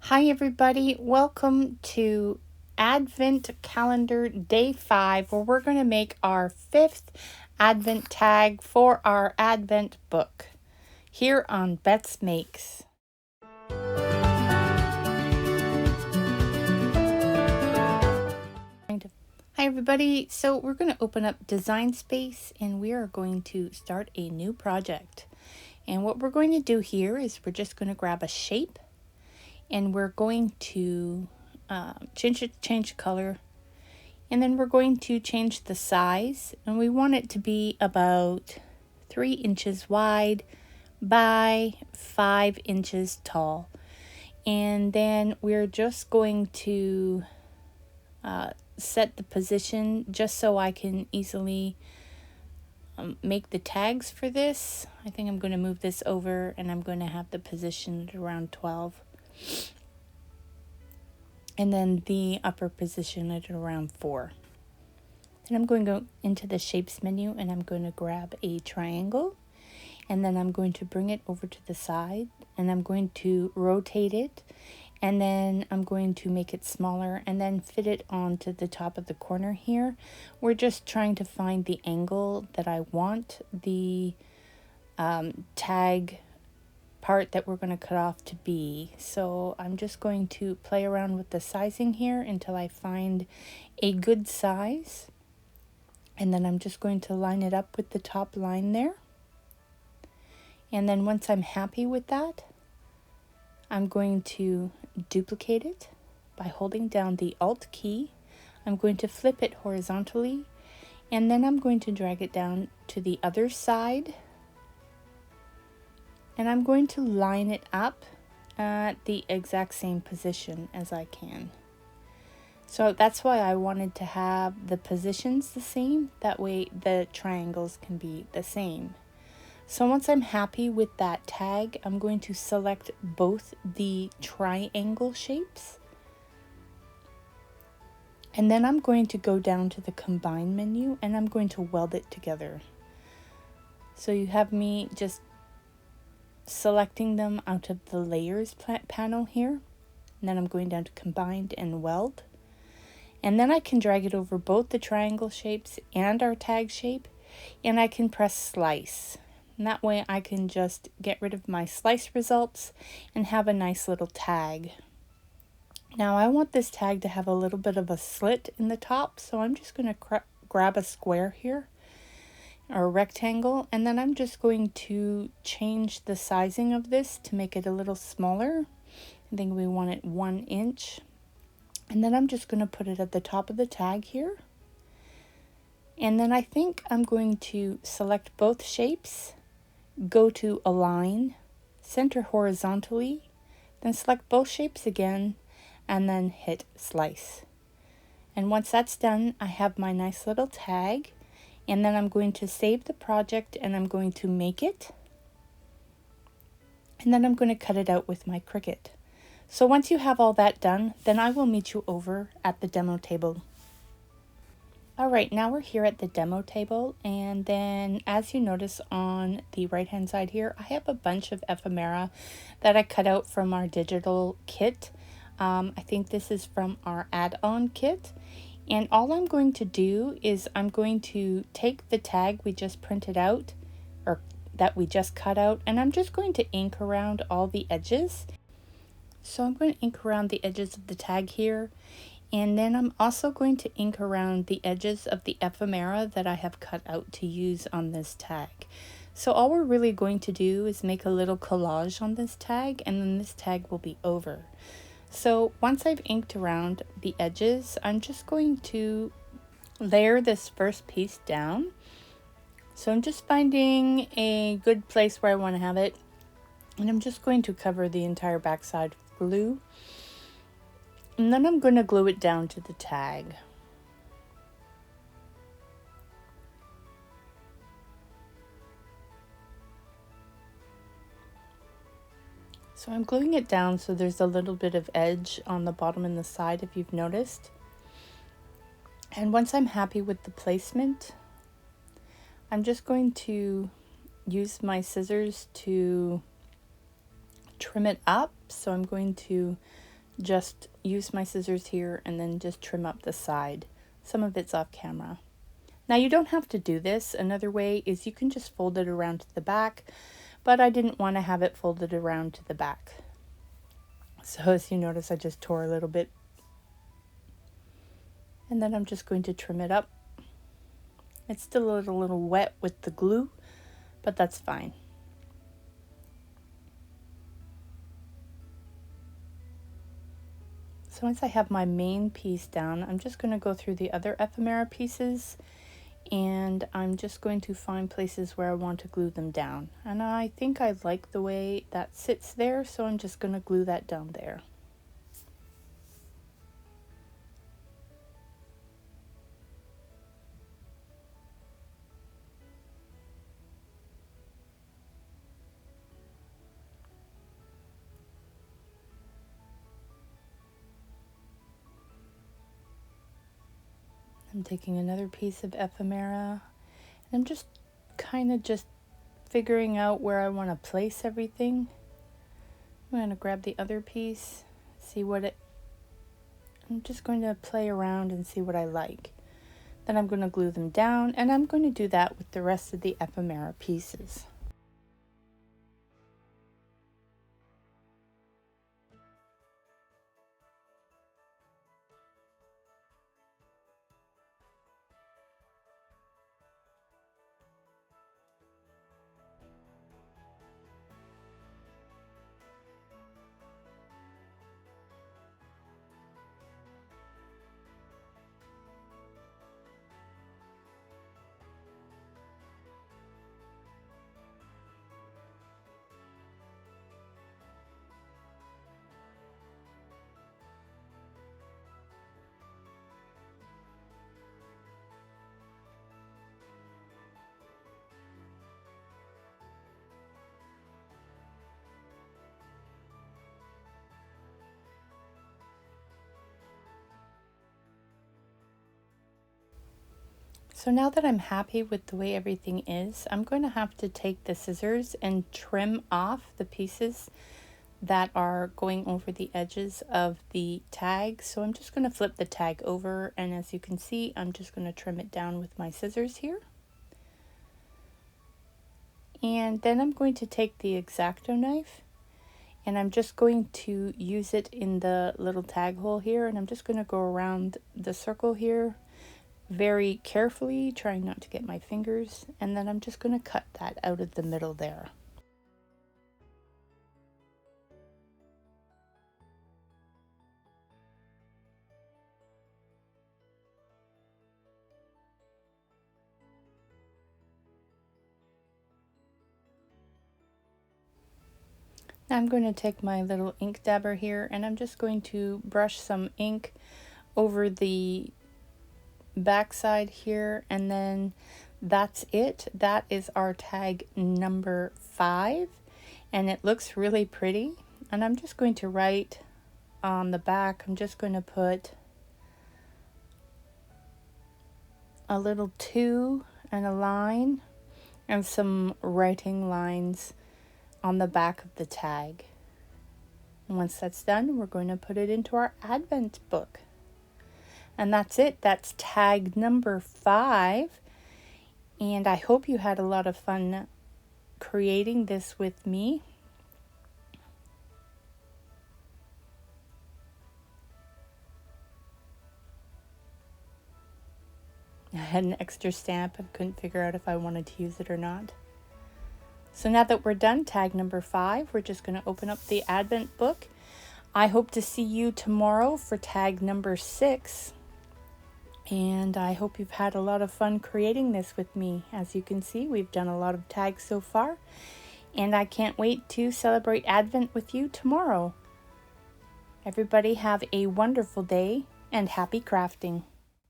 Hi everybody, welcome to Advent Calendar Day 5 where we're going to make our 5th Advent tag for our Advent book here on Bette's Makes. Hi everybody, so we're going to open up Design Space and we are going to start a new project. And what we're going to do here is we're just going to grab a shape and we're going to change color, and then we're going to change the size, and we want it to be about 3 inches wide by 5 inches tall. And then we're just going to set the position just so I can easily make the tags for this. I think I'm going to move this over and I'm going to have the position at around 12. And then the upper position at around 4. Then I'm going to go into the shapes menu and I'm going to grab a triangle. And then I'm going to bring it over to the side and I'm going to rotate it. And then I'm going to make it smaller and then fit it onto the top of the corner here. We're just trying to find the angle that I want the tag part that we're going to cut off to be. So I'm just going to play around with the sizing here until I find a good size. And then I'm just going to line it up with the top line there. And then once I'm happy with that, I'm going to duplicate it by holding down the Alt key. I'm going to flip it horizontally, and then I'm going to drag it down to the other side. And I'm going to line it up at the exact same position as I can. So that's why I wanted to have the positions the same. That way the triangles can be the same. So once I'm happy with that tag, I'm going to select both the triangle shapes. And then I'm going to go down to the Combine menu and I'm going to weld it together. So you have me just selecting them out of the Layers panel here. And then I'm going down to Combined and Weld. And then I can drag it over both the triangle shapes and our tag shape. And I can press Slice. And that way I can just get rid of my slice results and have a nice little tag. Now I want this tag to have a little bit of a slit in the top, so I'm just going to grab a square here, or a rectangle, and then I'm just going to change the sizing of this to make it a little smaller. I think we want it 1 inch. And then I'm just going to put it at the top of the tag here. And then I think I'm going to select both shapes, go to Align, center horizontally, then select both shapes again, and then hit Slice. And once that's done, I have my nice little tag, and then I'm going to save the project and I'm going to make it. And then I'm going to cut it out with my Cricut. So once you have all that done, then I will meet you over at the demo table. Alright, now we're here at the demo table, and then as you notice on the right hand side here, I have a bunch of ephemera that I cut out from our digital kit. I think this is from our add-on kit. And all I'm going to do is I'm going to take the tag we just printed out, or that we just cut out, and I'm just going to ink around all the edges. So I'm going to ink around the edges of the tag here. And then I'm also going to ink around the edges of the ephemera that I have cut out to use on this tag. So all we're really going to do is make a little collage on this tag, and then this tag will be over. So once I've inked around the edges, I'm just going to layer this first piece down. So I'm just finding a good place where I want to have it. And I'm just going to cover the entire backside with glue. And then I'm going to glue it down to the tag. So I'm gluing it down so there's a little bit of edge on the bottom and the side, if you've noticed. And once I'm happy with the placement, I'm just going to use my scissors to trim it up. So I'm going to just use my scissors here and then just trim up the side. Some of it's off camera. Now you don't have to do this. Another way is you can just fold it around to the back, but I didn't want to have it folded around to the back. So as you notice, I just tore a little bit. And then I'm just going to trim it up. It's still a little wet with the glue, but that's fine. So once I have my main piece down, I'm just going to go through the other ephemera pieces, and I'm just going to find places where I want to glue them down. And I think I like the way that sits there, so I'm just going to glue that down there. I'm taking another piece of ephemera, and I'm just kind of just figuring out where I want to place everything. I'm going to grab the other piece, see what it, I'm just going to play around and see what I like. Then I'm going to glue them down, and I'm going to do that with the rest of the ephemera pieces. So now that I'm happy with the way everything is, I'm going to have to take the scissors and trim off the pieces that are going over the edges of the tag. So I'm just going to flip the tag over, and as you can see, I'm just going to trim it down with my scissors here. And then I'm going to take the X-Acto knife, and I'm just going to use it in the little tag hole here, and I'm just going to go around the circle here very carefully, trying not to get my fingers, and then I'm just going to cut that out of the middle there. Now I'm going to take my little ink dabber here, and I'm just going to brush some ink over the backside here, and then that's it. That is our tag number 5, and it looks really pretty. And I'm just going to write on the back, I'm just going to put a little 2 and a line and some writing lines on the back of the tag. And once that's done, we're going to put it into our advent book. And that's it. That's tag number 5. And I hope you had a lot of fun creating this with me. I had an extra stamp and couldn't figure out if I wanted to use it or not. So now that we're done, tag number 5, we're just going to open up the advent book. I hope to see you tomorrow for tag number 6. And I hope you've had a lot of fun creating this with me. As you can see, we've done a lot of tags so far, and I can't wait to celebrate Advent with you tomorrow. Everybody have a wonderful day, and happy crafting.